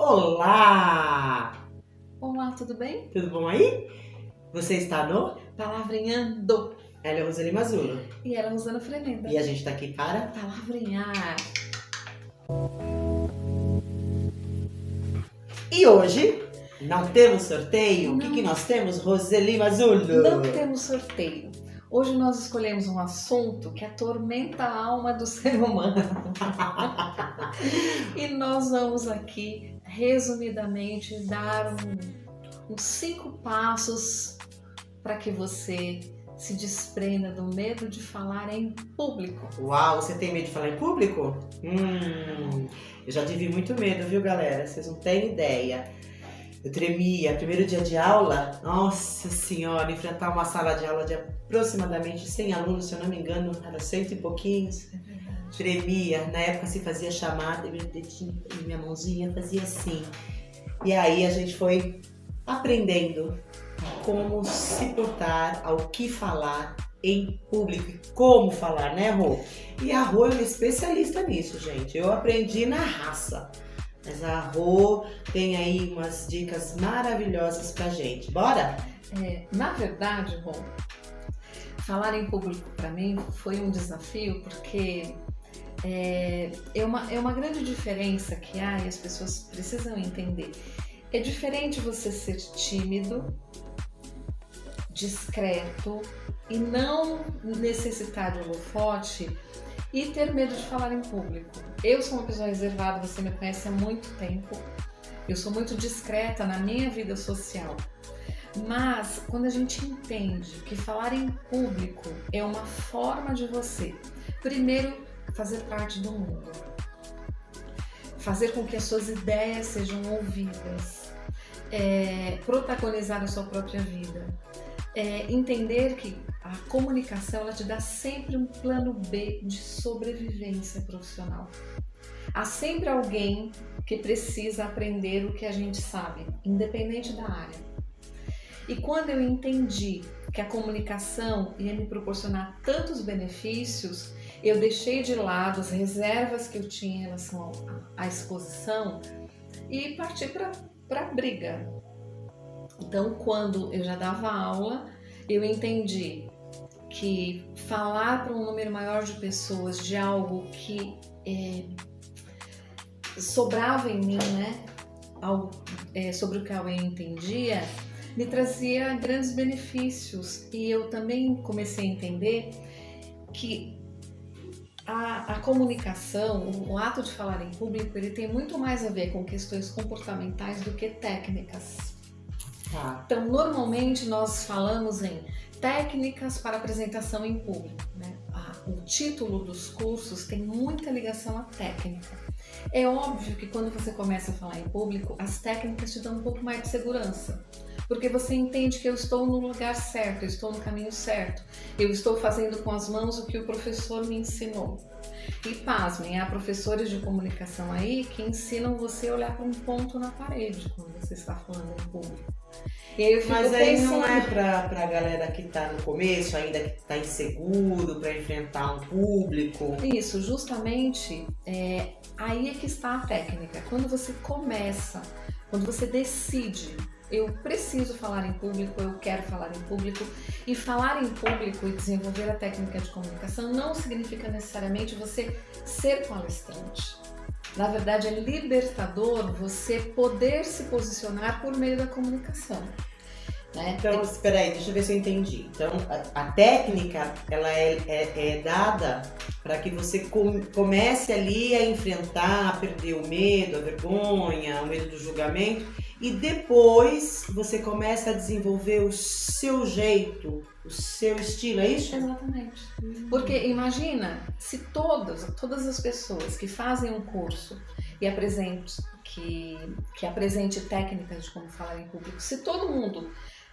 Olá! Olá, tudo bem? Tudo bom aí? Você está no Palavrinhando. Ela é Roseli Mazulo. E ela, Rosana Frenenda. E a gente tá aqui para Palavrinhar. E hoje não temos sorteio. Não. O que nós temos, Roseli Mazulo? Não temos sorteio. Hoje nós escolhemos um assunto que atormenta a alma do ser humano. E nós vamos aqui, resumidamente, dar uns 5 passos para que você se desprenda do medo de falar em público. Uau, você tem medo de falar em público? Eu já tive muito medo, viu, galera? Vocês não têm ideia. Eu tremia, primeiro dia de aula, nossa senhora, enfrentar uma sala de aula de aproximadamente 100 alunos, se eu não me engano, era 100 e pouquinhos. Tremia, na época se fazia chamada, meu dedinho, minha mãozinha fazia assim. E aí a gente foi aprendendo como se portar, ao que falar em público e como falar, né, Rô? E a Rô é uma especialista nisso, gente. Eu aprendi na raça. Mas a Rô tem aí umas dicas maravilhosas pra gente. Bora? Na verdade, Rô, falar em público para mim foi um desafio porque é uma grande diferença que há e as pessoas precisam entender. É diferente você ser tímido, discreto e não necessitar de holofote e ter medo de falar em público. Eu sou uma pessoa reservada, você me conhece há muito tempo. Eu sou muito discreta na minha vida social. Mas quando a gente entende que falar em público é uma forma de você, primeiro, fazer parte do mundo, fazer com que as suas ideias sejam ouvidas, protagonizar a sua própria vida, entender que a comunicação ela te dá sempre um plano B de sobrevivência profissional. Há sempre alguém que precisa aprender o que a gente sabe, independente da área. E quando eu entendi que a comunicação ia me proporcionar tantos benefícios, eu deixei de lado as reservas que eu tinha em relação à exposição e parti para a briga. Então, quando eu já dava aula, eu entendi que falar para um número maior de pessoas de algo que sobrava em mim, né, sobre o que eu entendia, me trazia grandes benefícios. E eu também comecei a entender que a comunicação, o ato de falar em público, ele tem muito mais a ver com questões comportamentais do que técnicas. Então, normalmente nós falamos em técnicas para apresentação em público, né? O título dos cursos tem muita ligação à técnica. É óbvio que quando você começa a falar em público, as técnicas te dão um pouco mais de segurança, porque você entende que eu estou no lugar certo, eu estou no caminho certo, eu estou fazendo com as mãos o que o professor me ensinou. E pasmem, há professores de comunicação aí que ensinam você a olhar para um ponto na parede quando você está falando em público. E aí Mas aí não é pra galera que tá no começo, ainda que tá inseguro, pra enfrentar um público. Isso, justamente, aí é que está a técnica. Quando você começa, quando você decide, eu preciso falar em público, eu quero falar em público, e falar em público e desenvolver a técnica de comunicação não significa necessariamente você ser palestrante. Na verdade, é libertador você poder se posicionar por meio da comunicação, né? Então, espera aí, deixa eu ver se eu entendi. Então, a técnica, ela é dada para que você comece ali a enfrentar, a perder o medo, a vergonha, o medo do julgamento, e depois você começa a desenvolver o seu jeito, o seu estilo, é isso? Exatamente. Porque imagina se todas as pessoas que fazem um curso e que apresente técnicas de como falar em público, se todo mundo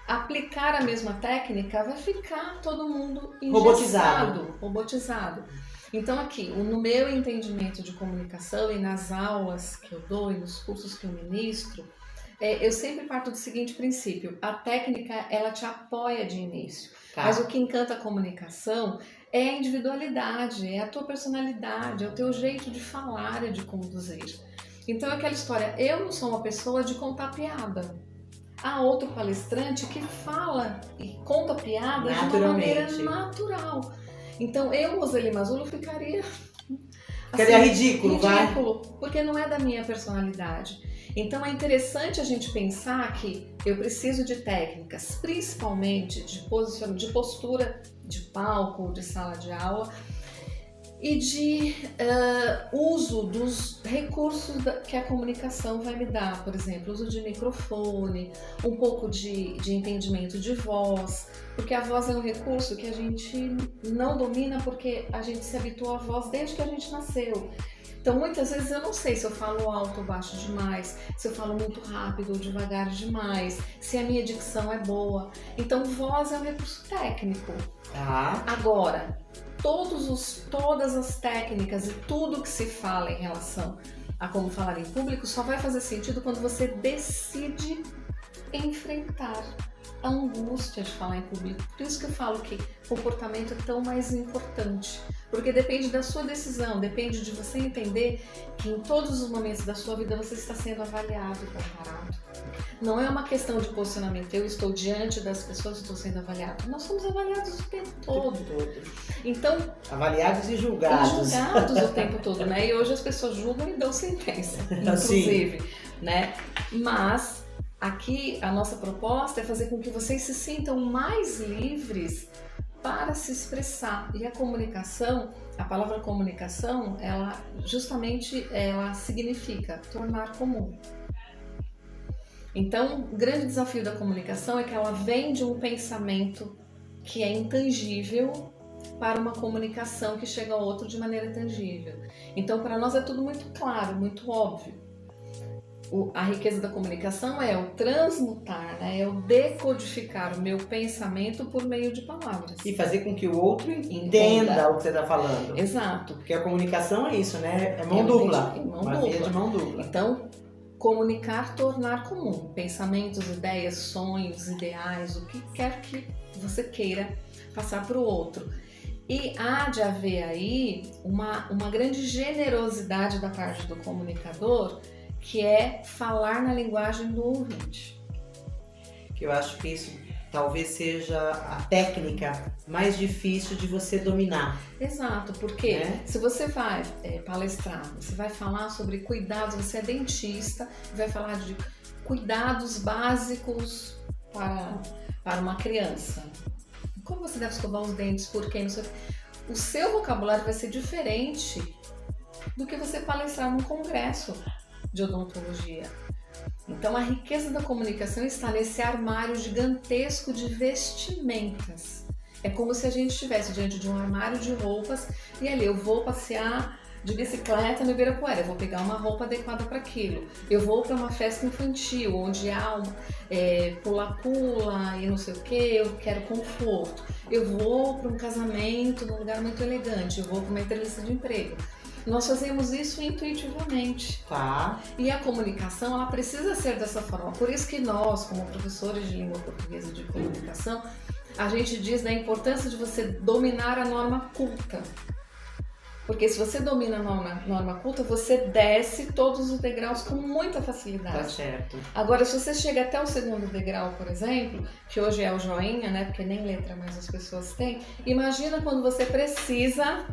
aplicar a mesma técnica, vai ficar todo mundo engessado, robotizado. Então aqui, no meu entendimento de comunicação e nas aulas que eu dou e nos cursos que eu ministro, eu sempre parto do seguinte princípio: a técnica ela te apoia de início, mas o que encanta a comunicação é a individualidade, é a tua personalidade, é o teu jeito de falar e de conduzir. Então é aquela história, eu não sou uma pessoa de contar piada. Há outro palestrante que fala e conta piada de uma maneira natural. Então eu, Roseli Mazzulo, ficaria ridículo, porque não é da minha personalidade. Então é interessante a gente pensar que eu preciso de técnicas, principalmente de posicionamento, de postura de palco, de sala de aula, e de uso dos recursos que a comunicação vai me dar, por exemplo, uso de microfone, um pouco de entendimento de voz, porque a voz é um recurso que a gente não domina porque a gente se habituou à voz desde que a gente nasceu. Então, muitas vezes eu não sei se eu falo alto ou baixo demais, se eu falo muito rápido ou devagar demais, se a minha dicção é boa. Então, voz é um recurso técnico. Agora, todas as técnicas e tudo que se fala em relação a como falar em público só vai fazer sentido quando você decide enfrentar a angústia de falar em público. Por isso que eu falo que comportamento é tão mais importante, porque depende da sua decisão, depende de você entender que em todos os momentos da sua vida você está sendo avaliado e comparado. Não é uma questão de posicionamento, eu estou diante das pessoas e estou sendo avaliado. Nós somos avaliados o tempo todo. Então, avaliados e julgados. O tempo todo, né? E hoje as pessoas julgam e dão sentença, inclusive, né? Mas aqui a nossa proposta é fazer com que vocês se sintam mais livres para se expressar. E a comunicação, a palavra comunicação, ela significa tornar comum. Então, o grande desafio da comunicação é que ela vem de um pensamento que é intangível para uma comunicação que chega ao outro de maneira tangível. Então, para nós é tudo muito claro, muito óbvio. A riqueza da comunicação é o transmutar, né? É o decodificar o meu pensamento por meio de palavras. E fazer com que o outro entenda o que você está falando. Exato. Porque a comunicação é isso, né? É mão dupla. Via de mão dupla. Então, comunicar, tornar comum. Pensamentos, ideias, sonhos, ideais, o que quer que você queira passar para o outro. E há de haver aí uma grande generosidade da parte do comunicador, que é falar na linguagem do ouvinte. Que eu acho que isso talvez seja a técnica mais difícil de você dominar. Exato, porque se você vai palestrar, você vai falar sobre cuidados, você é dentista, vai falar de cuidados básicos para uma criança. Como você deve escovar os dentes, por quê? O seu vocabulário vai ser diferente do que você palestrar num congresso de odontologia. Então a riqueza da comunicação está nesse armário gigantesco de vestimentas. É como se a gente estivesse diante de um armário de roupas e ali eu vou passear de bicicleta no Ibirapuera, eu vou pegar uma roupa adequada para aquilo. Eu vou para uma festa infantil onde há pula-pula e não sei o que, eu quero conforto. Eu vou para um casamento num lugar muito elegante, eu vou para uma entrevista de emprego. Nós fazemos isso intuitivamente. E a comunicação, ela precisa ser dessa forma. Por isso que nós, como professores de língua portuguesa e de comunicação, a gente diz da importância de você dominar a norma culta. Porque se você domina a norma culta, você desce todos os degraus com muita facilidade. Tá certo. Agora, se você chega até o segundo degrau, por exemplo, que hoje é o joinha, né? Porque nem letra mais as pessoas têm. Imagina quando você precisa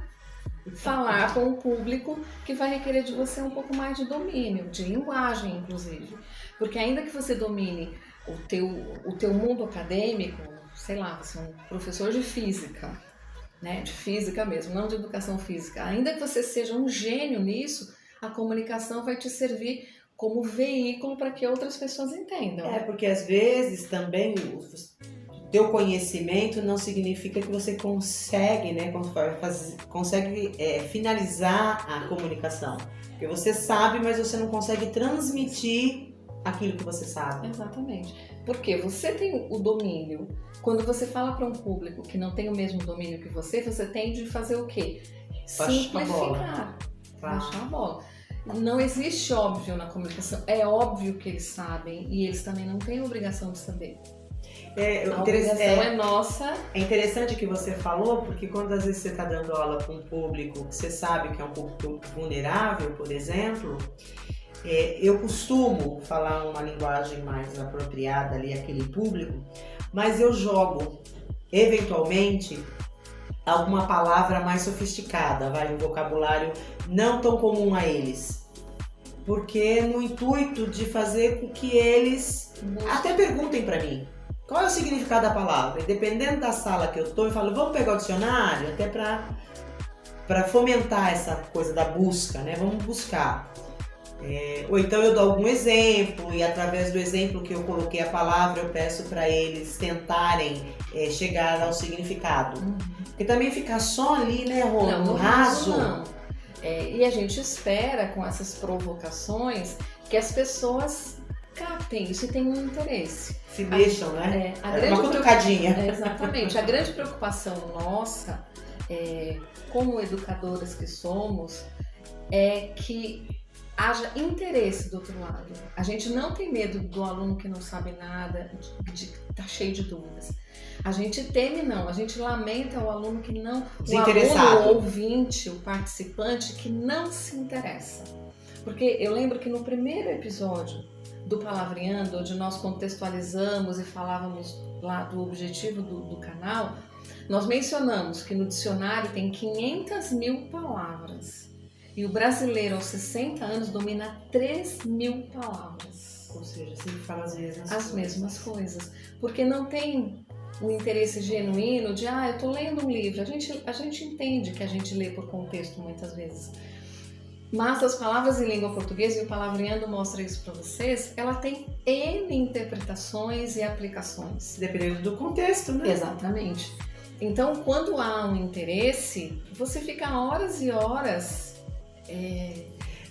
falar com um público que vai requerer de você um pouco mais de domínio, de linguagem, inclusive. Porque ainda que você domine o teu mundo acadêmico, sei lá, você é um professor de física, né? De física mesmo, não de educação física. Ainda que você seja um gênio nisso, a comunicação vai te servir como veículo para que outras pessoas entendam. Porque às vezes também teu conhecimento não significa que você consegue, né, consegue finalizar a comunicação. Porque você sabe, mas você não consegue transmitir aquilo que você sabe. Exatamente. Porque você tem o domínio. Quando você fala para um público que não tem o mesmo domínio que você tende a fazer o quê? Simplificar. Baixar a bola. Não existe óbvio na comunicação. É óbvio que eles sabem e eles também não têm a obrigação de saber. A obrigação é nossa. É interessante o que você falou, porque quando às vezes você está dando aula para um público que você sabe que é um público vulnerável, por exemplo, Eu costumo falar uma linguagem mais apropriada ali àquele público, mas eu jogo, eventualmente, alguma palavra mais sofisticada, um vocabulário não tão comum a eles. Porque no intuito de fazer com que eles até perguntem para mim qual é o significado da palavra. E dependendo da sala que eu tô, eu falo, vamos pegar o dicionário, até para fomentar essa coisa da busca, né? Vamos buscar. Ou então eu dou algum exemplo e através do exemplo que eu coloquei a palavra eu peço para eles tentarem chegar ao significado. Porque também ficar só ali, né, Rô, no raso. Não. E a gente espera com essas provocações que as pessoas captem isso e tenham um interesse. Se mexam, né? Uma cutucadinha. Exatamente. A grande preocupação nossa, como educadoras que somos, é que haja interesse do outro lado. A gente não tem medo do aluno que não sabe nada, de tá cheio de dúvidas. A gente teme não, a gente lamenta o aluno que não, o aluno, o ouvinte, o participante que não se interessa. Porque eu lembro que no primeiro episódio do Palavreando, onde nós contextualizamos e falávamos lá do objetivo do canal, nós mencionamos que no dicionário tem 500.000 palavras. E o brasileiro aos 60 anos domina 3.000 palavras. Ou seja, sempre fala as mesmas coisas. Porque não tem o interesse genuíno de, eu tô lendo um livro. A gente entende que a gente lê por contexto muitas vezes. Mas as palavras em língua portuguesa, e o Palavreando mostra isso para vocês, ela tem N interpretações e aplicações. Dependendo do contexto, né? Exatamente. Então, quando há um interesse, você fica horas e horas...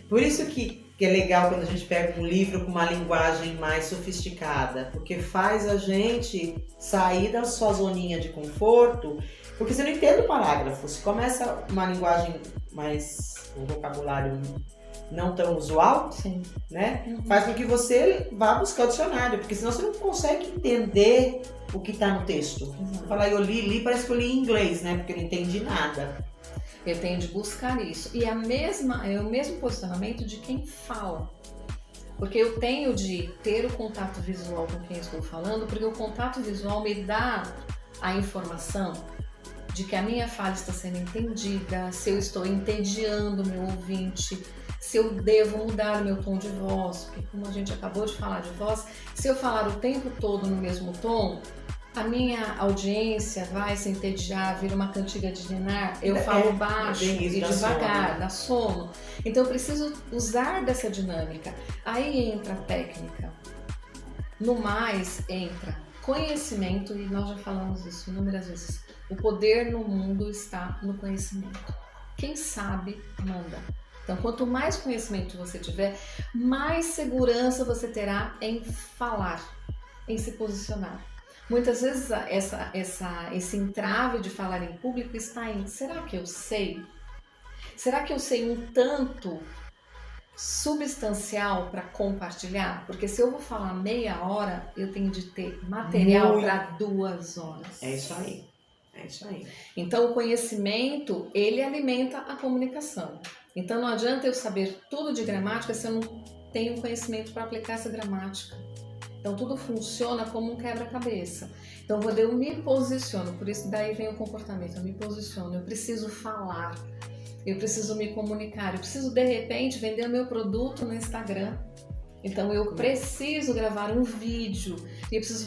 Por isso que é legal quando a gente pega um livro com uma linguagem mais sofisticada, porque faz a gente sair da sua zoninha de conforto, porque você não entende o parágrafo. Se começa uma linguagem mais, um vocabulário não tão usual, sim, né? Faz com que você vá buscar o dicionário, porque senão você não consegue entender o que está no texto. Você fala, eu li, parece que eu li em inglês, né? Porque eu não entendi nada. Eu tenho de buscar isso. E é o mesmo posicionamento de quem fala. Porque eu tenho de ter o contato visual com quem estou falando, porque o contato visual me dá a informação de que a minha fala está sendo entendida, se eu estou entediando o meu ouvinte, se eu devo mudar o meu tom de voz, porque como a gente acabou de falar de voz, se eu falar o tempo todo no mesmo tom, a minha audiência vai se entediar, vira uma cantiga de ninar, eu falo baixo e devagar, dá sono. Então eu preciso usar dessa dinâmica. Aí entra a técnica. No mais entra conhecimento, e nós já falamos isso inúmeras vezes. O poder no mundo está no conhecimento. Quem sabe, manda. Então, quanto mais conhecimento você tiver, mais segurança você terá em falar, em se posicionar. Muitas vezes esse entrave de falar em público está em, será que eu sei? Será que eu sei um tanto substancial para compartilhar? Porque se eu vou falar meia hora, eu tenho de ter material para 2 horas. É isso aí. Então o conhecimento, ele alimenta a comunicação. Então não adianta eu saber tudo de gramática se eu não tenho conhecimento para aplicar essa gramática. Então tudo funciona como um quebra-cabeça. Então quando eu me posiciono, por isso daí vem o comportamento, eu me posiciono, eu preciso falar, eu preciso me comunicar, eu preciso de repente vender o meu produto no Instagram. Então eu preciso gravar um vídeo, eu preciso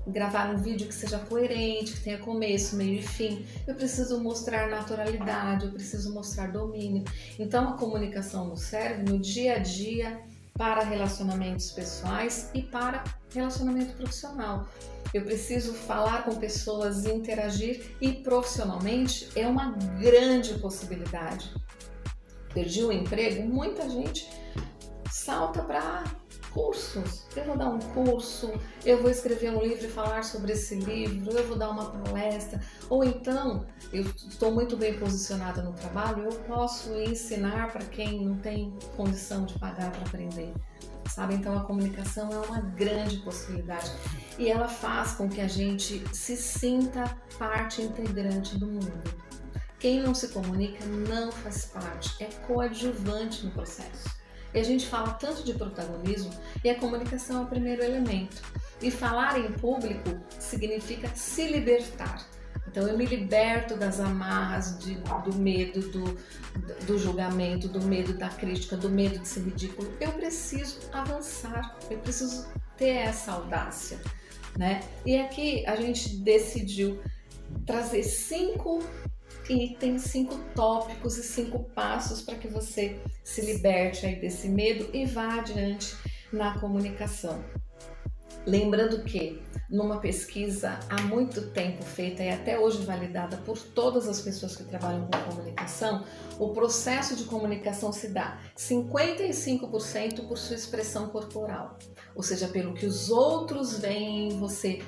gravar um vídeo que seja coerente, que tenha começo, meio e fim. Eu preciso mostrar naturalidade, eu preciso mostrar domínio. Então a comunicação nos serve no dia a dia para relacionamentos pessoais e para relacionamento profissional. Eu preciso falar com pessoas, interagir, e profissionalmente é uma grande possibilidade. Perdi o emprego, muita gente salta para cursos. Eu vou dar um curso, eu vou escrever um livro e falar sobre esse livro, eu vou dar uma palestra, ou então eu estou muito bem posicionada no trabalho, eu posso ensinar para quem não tem condição de pagar para aprender, sabe? Então a comunicação é uma grande possibilidade e ela faz com que a gente se sinta parte integrante do mundo. Quem não se comunica não faz parte, é coadjuvante no processo. E a gente fala tanto de protagonismo e a comunicação é o primeiro elemento. E falar em público significa se libertar. Então eu me liberto das amarras do medo, do julgamento, do medo da crítica, do medo de ser ridículo. Eu preciso avançar, eu preciso ter essa audácia, né? E aqui a gente decidiu trazer 5 itens, 5 tópicos e 5 passos para que você se liberte aí desse medo e vá adiante na comunicação. Lembrando que numa pesquisa há muito tempo feita e até hoje validada por todas as pessoas que trabalham com comunicação, o processo de comunicação se dá 55% por sua expressão corporal, ou seja, pelo que os outros veem em você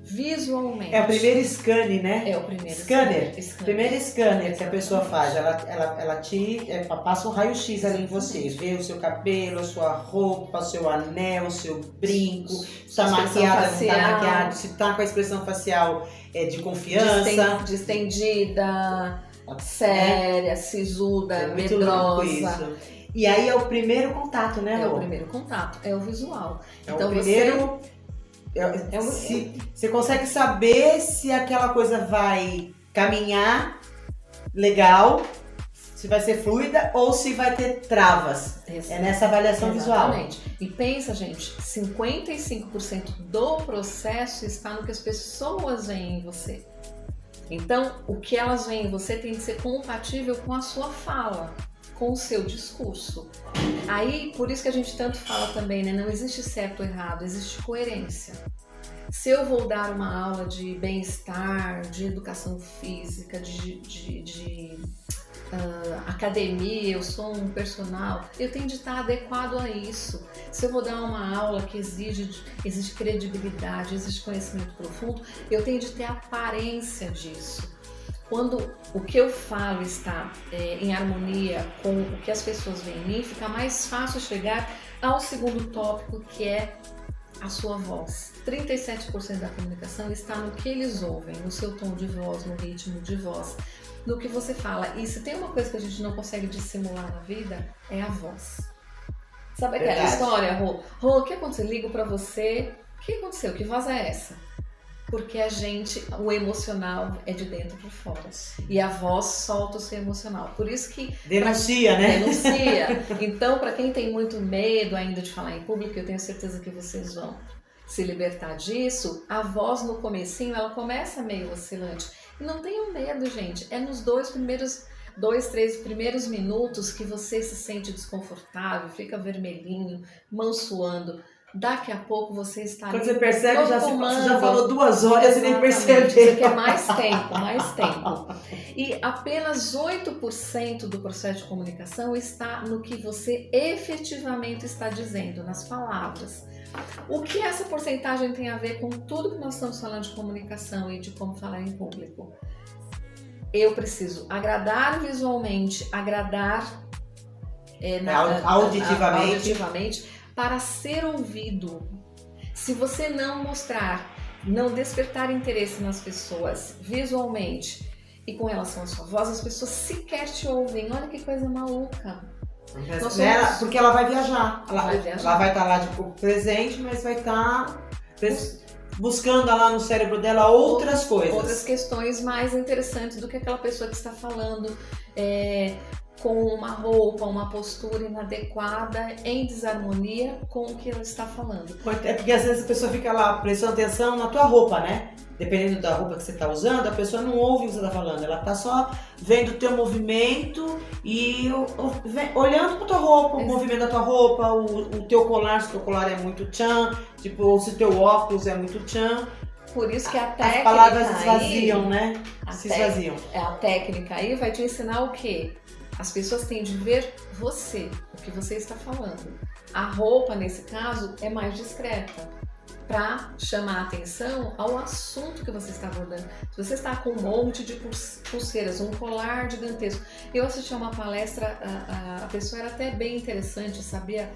visualmente. É o primeiro scanner, né? É o primeiro scanner. Primeiro scanner que a Exatamente. pessoa faz. Ela passa um raio-x ali em você. Vê o seu cabelo, a sua roupa, o seu anel, o seu brinco. Se está maquiada, não está maquiada. Se está com a expressão facial de confiança. Distendida, séria, sisuda, muito louco medrosa. isso. E aí é o primeiro contato, né, Rô? É o primeiro contato, é o visual. É então o primeiro... Você consegue saber se aquela coisa vai caminhar legal, se vai ser fluida ou se vai ter travas. É nessa avaliação visual. Exatamente. E pensa, gente, 55% do processo está no que as pessoas veem em você. Então, o que elas veem em você tem que ser compatível com a sua fala, com o seu discurso. Aí, por isso que a gente tanto fala também, né? Não existe certo ou errado, existe coerência. Se eu vou dar uma aula de bem-estar, de educação física, de academia, eu sou um personal, eu tenho de estar adequado a isso. Se eu vou dar uma aula que exige credibilidade, exige conhecimento profundo, eu tenho de ter aparência disso. Quando o que eu falo está em harmonia com o que as pessoas veem em mim, fica mais fácil chegar ao segundo tópico, que é a sua voz. 37% da comunicação está no que eles ouvem, no seu tom de voz, no ritmo de voz, no que você fala. E se tem uma coisa que a gente não consegue dissimular na vida, é a voz. Sabe aquela história, Rô, o que aconteceu? Ligo pra você, o que aconteceu? Que voz é essa? Porque o emocional é de dentro para fora. E a voz solta o seu emocional. Por isso que... Denuncia, né? Denuncia. Então, para quem tem muito medo ainda de falar em público, eu tenho certeza que vocês vão se libertar disso. A voz no comecinho, ela começa meio oscilante. E não tenham medo, gente. É nos 3 primeiros minutos que você se sente desconfortável, fica vermelhinho, mão suando. Daqui a pouco você está ali. Quando você percebe, você já falou 2 horas e nem percebeu. Você quer mais tempo. E apenas 8% do processo de comunicação está no que você efetivamente está dizendo, nas palavras. O que essa porcentagem tem a ver com tudo que nós estamos falando de comunicação e de como falar em público? Eu preciso agradar visualmente, agradar auditivamente, para ser ouvido. Se você não mostrar, não despertar interesse nas pessoas visualmente e com relação à sua voz, as pessoas sequer te ouvem. Olha que coisa maluca. Porque ela vai viajar. Ela vai estar lá de corpo presente, mas vai estar buscando lá no cérebro dela outras coisas. Outras questões mais interessantes do que aquela pessoa que está falando com uma roupa, uma postura inadequada, em desarmonia com o que ela está falando. É porque às vezes a pessoa fica lá prestando atenção na tua roupa, né? Dependendo da roupa que você está usando, a pessoa não ouve o que você está falando. Ela está só vendo o teu movimento e olhando para tua roupa, o movimento da tua roupa, o teu colar, se o teu colar é muito tchan, tipo, se o teu óculos é muito tchan. Por isso que a técnica as palavras esvaziam, né? Se esvaziam. A técnica aí vai te ensinar o quê? As pessoas têm de ver você, o que você está falando. A roupa, nesse caso, é mais discreta, para chamar a atenção ao assunto que você está abordando. Se você está com um monte de pulseiras, um colar gigantesco. Eu assisti a uma palestra, a pessoa era até bem interessante, sabia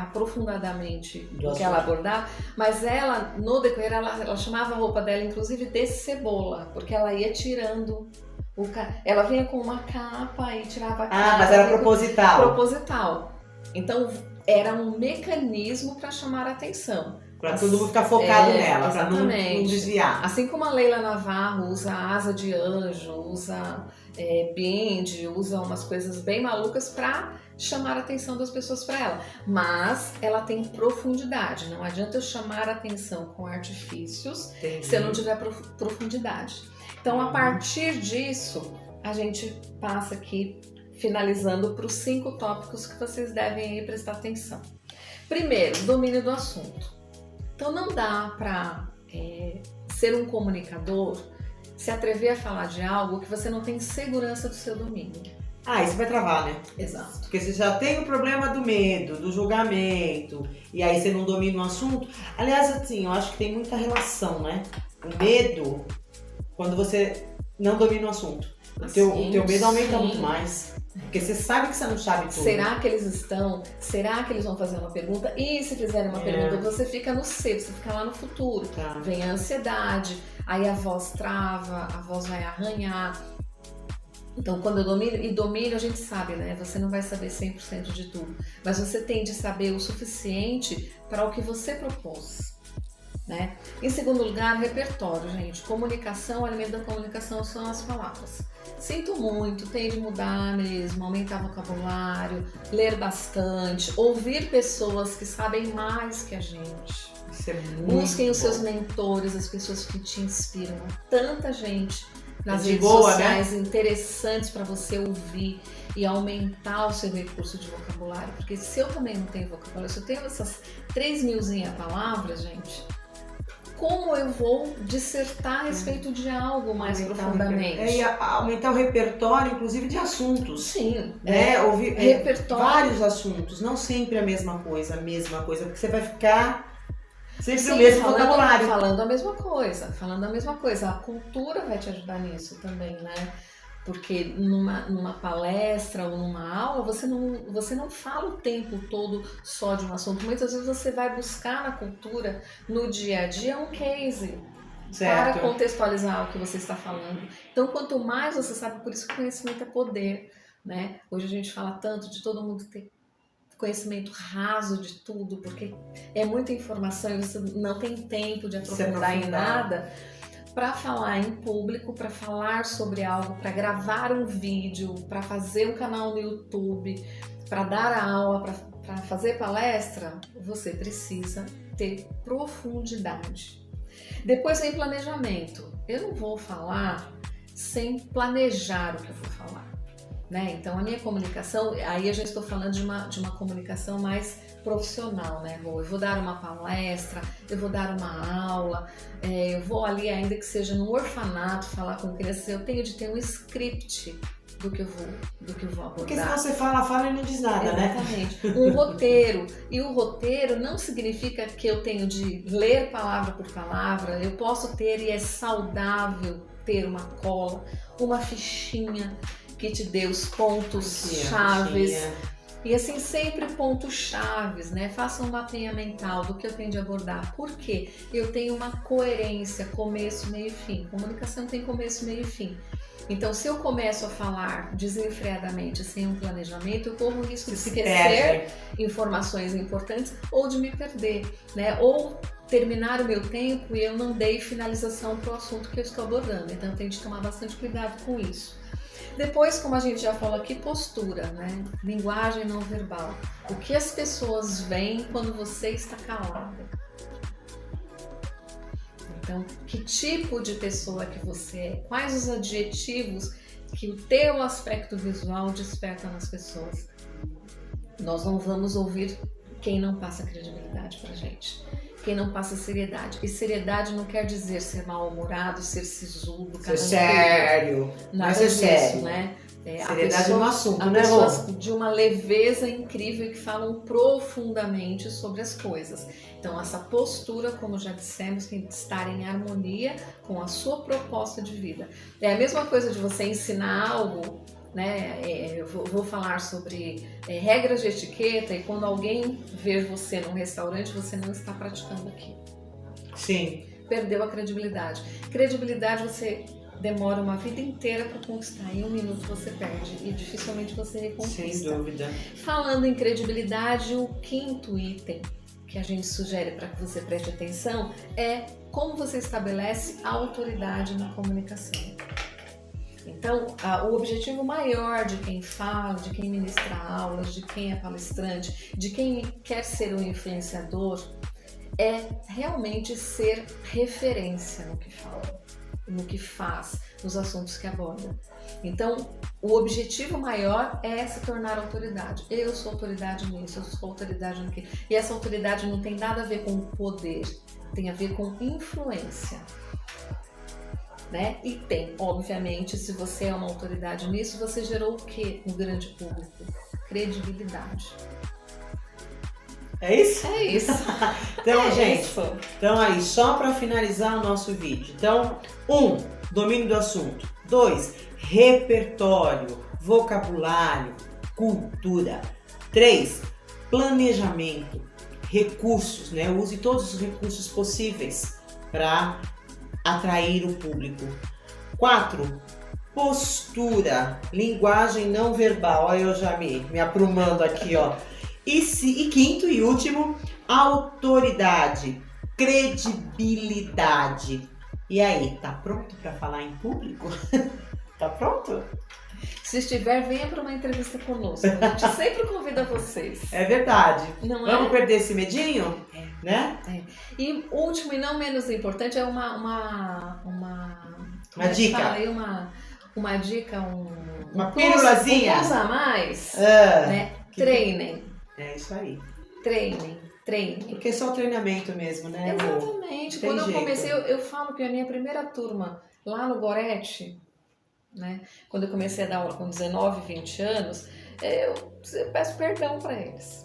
aprofundadamente o que ela abordava, mas ela, no decorrer, ela chamava a roupa dela, inclusive, de cebola, porque ela ia tirando... Ela vinha com uma capa e tirava a capa. Mas era proposital. Proposital. Então, era um mecanismo para chamar a atenção. Pra todo mundo ficar focado nela, pra não Exatamente. desviar. Assim como a Leila Navarro usa asa de anjo, usa bind, usa umas coisas bem malucas para chamar a atenção das pessoas para ela. Mas ela tem profundidade. Não adianta eu chamar a atenção com artifícios se eu não tiver profundidade. Então, a partir disso, a gente passa aqui finalizando para os 5 tópicos que vocês devem aí prestar atenção. Primeiro, domínio do assunto. Então não dá para ser um comunicador, se atrever a falar de algo que você não tem segurança do seu domínio. Ah, isso vai travar, né? Exato. Porque você já tem o problema do medo, do julgamento, e aí você não domina o assunto. Aliás, assim, eu acho que tem muita relação, né? O medo, quando você não domina o assunto. O teu medo aumenta muito mais. Porque você sabe que você não sabe tudo. Será que eles estão? Será que eles vão fazer uma pergunta? E se fizerem uma pergunta, você fica no ser, você fica lá no futuro. Tá. Vem a ansiedade, aí a voz trava, a voz vai arranhar. Então, quando eu domino, a gente sabe, né? Você não vai saber 100% de tudo. Mas você tem de saber o suficiente para o que você propôs. Né? Em segundo lugar, repertório, gente. Comunicação, o alimento da comunicação são as palavras. Sinto muito, tem de mudar mesmo, aumentar vocabulário, ler bastante, ouvir pessoas que sabem mais que a gente. Isso é muito Busquem os bom. seus mentores, as pessoas que te inspiram. Tanta gente nas De redes boa, sociais, né? interessantes para você ouvir e aumentar o seu recurso de vocabulário. Porque se eu também não tenho vocabulário, se eu tenho essas 3.000 palavras, gente, como eu vou dissertar a respeito de algo mais profundamente? E aumentar o repertório, inclusive, de assuntos. Sim, Né? Ouvir repertório. vários assuntos, não sempre a mesma coisa, porque você vai ficar sempre Sim, o mesmo vocabulário. falando a mesma coisa. A cultura vai te ajudar nisso também, né? Porque numa palestra ou numa aula, você não fala o tempo todo só de um assunto. Muitas vezes você vai buscar na cultura, no dia a dia, um case Certo. para contextualizar o que você está falando. Então, quanto mais você sabe, por isso que conhecimento é poder, né? Hoje a gente fala tanto de todo mundo ter conhecimento raso de tudo, porque é muita informação e você não tem tempo de aprofundar em nada. Para falar em público, para falar sobre algo, para gravar um vídeo, para fazer um canal no YouTube, para dar aula, para fazer palestra, você precisa ter profundidade. Depois vem planejamento. Eu não vou falar sem planejar o que eu vou falar. Né? Então a minha comunicação, aí eu já estou falando de uma comunicação mais profissional, né? Eu vou dar uma palestra, eu vou dar uma aula, eu vou ali ainda que seja no orfanato falar com crianças, eu tenho de ter um script do que eu vou abordar. Porque se você fala e não diz nada, exatamente, né? Um roteiro. E o roteiro não significa que eu tenho de ler palavra por palavra, eu posso ter, e é saudável ter uma cola, uma fichinha que te dê os pontos chaves. E assim, sempre pontos chaves, né? Faça um mapinha mental do que eu tenho de abordar. Por quê? Eu tenho uma coerência, começo, meio e fim. Comunicação tem começo, meio e fim. Então, se eu começo a falar desenfreadamente, sem um planejamento, eu corro o risco de esquecer informações importantes ou de me perder, né? Ou terminar o meu tempo e eu não dei finalização para o assunto que eu estou abordando. Então, eu tenho de tomar bastante cuidado com isso. Depois, como a gente já falou aqui, postura, né? Linguagem não verbal. O que as pessoas veem quando você está calada. Então, que tipo de pessoa que você é? Quais os adjetivos que o teu aspecto visual desperta nas pessoas? Nós não vamos ouvir quem não passa credibilidade pra gente. Quem não passa seriedade. E seriedade não quer dizer ser mal-humorado, ser sisudo, ser sério. Nada ser disso, sério. né? Seriedade no assunto, né, pessoas de uma leveza incrível e que falam profundamente sobre as coisas. Então, essa postura, como já dissemos, tem de estar em harmonia com a sua proposta de vida. É a mesma coisa de você ensinar algo, né? Eu vou falar sobre regras de etiqueta e quando alguém ver você num restaurante, você não está praticando aquilo. Sim. Perdeu a credibilidade. Credibilidade você demora uma vida inteira para conquistar. Em 1 minuto você perde e dificilmente você reconquista. Sem dúvida. Falando em credibilidade, o 5º item que a gente sugere para que você preste atenção é como você estabelece a autoridade na comunicação. Então, o objetivo maior de quem fala, de quem ministra aulas, de quem é palestrante, de quem quer ser um influenciador, é realmente ser referência no que fala, no que faz, nos assuntos que aborda. Então, o objetivo maior é se tornar autoridade. Eu sou autoridade nisso, eu sou autoridade naquilo. E essa autoridade não tem nada a ver com poder, tem a ver com influência. Né? E tem, obviamente, se você é uma autoridade nisso, você gerou o quê no grande público? Credibilidade. É isso? É isso. Então, gente, então aí, só para finalizar o nosso vídeo. Então, 1, domínio do assunto. 2, repertório, vocabulário, cultura. 3, planejamento, recursos, né? Use todos os recursos possíveis para atrair o público. 4, postura, linguagem não verbal. Olha eu já me aprumando aqui, ó. E 5º e último, autoridade, credibilidade. E aí, tá pronto para falar em público? Tá pronto? Se estiver, venha para uma entrevista conosco. A gente sempre convida vocês. É verdade. Não é? Vamos perder esse medinho? Né? É. E último e não menos importante é uma dica. Uma dica, uma pílulazinha. Um a mais, né? Treinem. É isso aí. Treinem. Porque é só treinamento mesmo, né? Exatamente. Quando eu comecei, eu falo que a minha primeira turma lá no Gorete, né? Quando eu comecei a dar aula com 19, 20 anos, eu peço perdão para eles.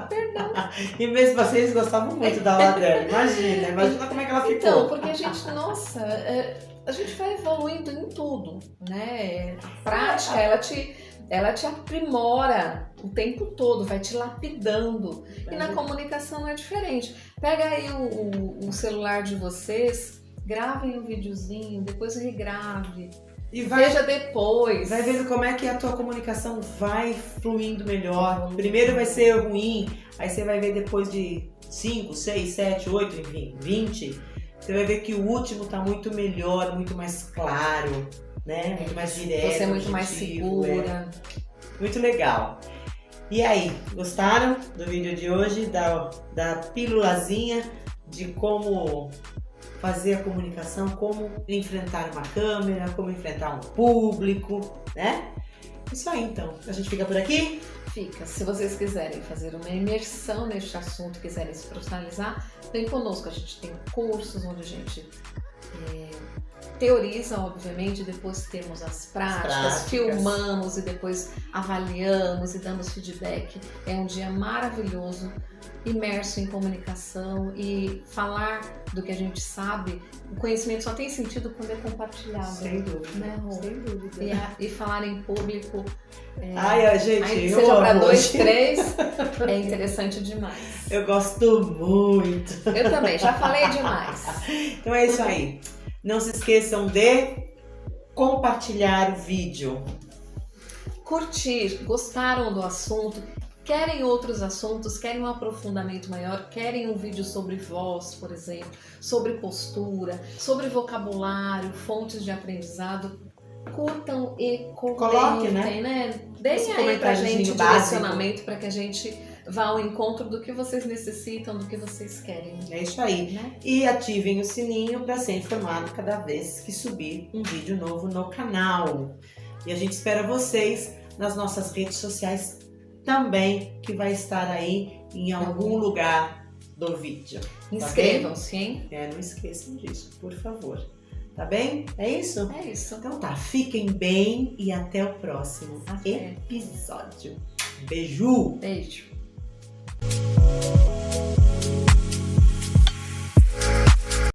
Perdão. E mesmo vocês gostavam muito da aula dela. Imagina como é que ela ficou. Então, porque a gente, nossa, a gente vai evoluindo em tudo, né? A prática, ela te aprimora o tempo todo, vai te lapidando. E na comunicação não é diferente. Pega aí o celular de vocês, gravem um videozinho, depois regrave. E veja depois. Vai vendo como é que a tua comunicação vai fluindo melhor. Primeiro vai ser ruim, aí você vai ver depois de 5, 6, 7, 8, enfim, 20. Você vai ver que o último tá muito melhor, muito mais claro, né? Muito mais direto. Você é muito mais segura. Muito legal. E aí, gostaram do vídeo de hoje, da pílulazinha de como fazer a comunicação, como enfrentar uma câmera, como enfrentar um público, né? Isso aí, então. A gente fica por aqui? Fica. Se vocês quiserem fazer uma imersão neste assunto, quiserem se profissionalizar, vem conosco. A gente tem cursos onde a gente teoriza, obviamente, depois temos as práticas, filmamos e depois avaliamos e damos feedback. É um dia maravilhoso, imerso em comunicação, e falar do que a gente sabe, o conhecimento só tem sentido quando é compartilhado. Sem dúvida, né, sem dúvida. E falar em público, gente, seja para 2, 3, é interessante demais. Eu gosto muito. Eu também, já falei demais. Então é isso aí. Não se esqueçam de compartilhar o vídeo. Curtir, gostaram do assunto, querem outros assuntos, querem um aprofundamento maior, querem um vídeo sobre voz, por exemplo, sobre postura, sobre vocabulário, fontes de aprendizado, curtam e comentem, né? Deem aí pra gente direcionamento para que a gente vá ao encontro do que vocês necessitam, do que vocês querem. É isso aí. Né? E ativem o sininho para ser informado cada vez que subir um vídeo novo no canal. E a gente espera vocês nas nossas redes sociais também, que vai estar aí em algum lugar do vídeo. Inscrevam-se, hein? Não esqueçam disso, por favor. Tá bem? É isso? É isso. Então tá, fiquem bem e até o próximo episódio. Beijo! Beijo!